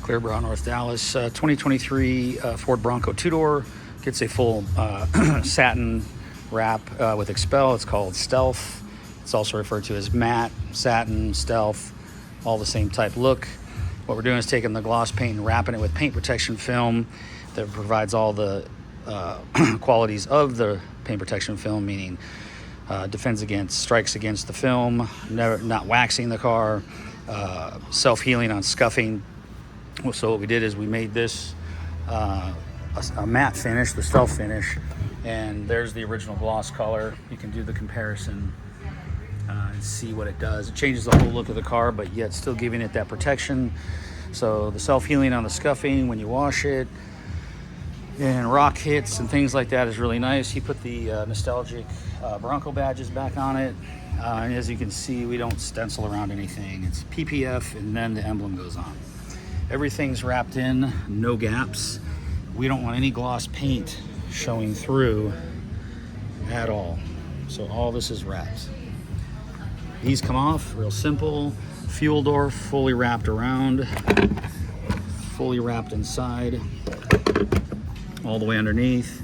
Clearbrow, North Dallas. 2023 Ford Bronco two-door. Gets a full satin wrap with Xpel. It's called Stealth. It's also referred to as matte, satin, stealth, all the same type look. What we're doing is taking the gloss paint and wrapping it with paint protection film that provides all the qualities of the paint protection film, meaning defends against, strikes against the film, not waxing the car, self-healing on scuffing. So what we did is we made this a matte finish, the stealth finish, and there's the original gloss color. You can do the comparison and see what it does. It changes the whole look of the car, but yet still giving it that protection. So the self-healing on the scuffing when you wash it, and rock hits and things like that is really nice. He put the nostalgic Bronco badges back on it. And as you can see, we don't stencil around anything. It's PPF and then the emblem goes on. Everything's wrapped in, no gaps. We don't want any gloss paint showing through at all. So all this is wrapped. These come off, real simple. Fuel door fully wrapped around, fully wrapped inside, all the way underneath,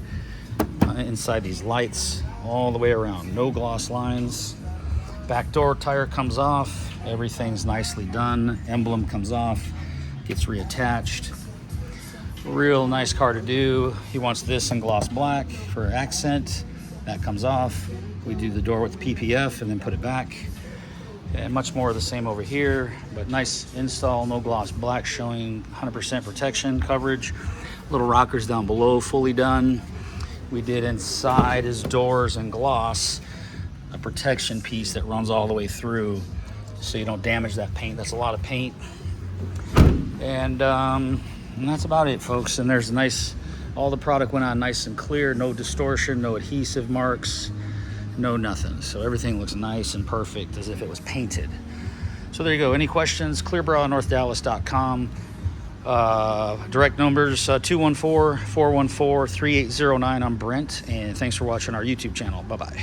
inside these lights, all the way around. No gloss lines. Back door tire comes off. Everything's nicely done. Emblem comes off, gets reattached. Real nice car to do. He wants this in gloss black for accent. That comes off. We do the door with the PPF and then put it back. And much more of the same over here, but nice install, no gloss black, showing 100% protection coverage. Little rockers down below, fully done. We did inside his doors and gloss a protection piece that runs all the way through so you don't damage that paint. That's a lot of paint. And that's about it, folks. And there's nice, all the product went on nice and clear, no distortion, no adhesive marks, no nothing. So everything looks nice and perfect as if it was painted. So there you go. Any questions? clearbrownorthdallas.com. Direct numbers 214-414-3809. I'm Brent, and thanks for watching our YouTube channel. Bye-bye.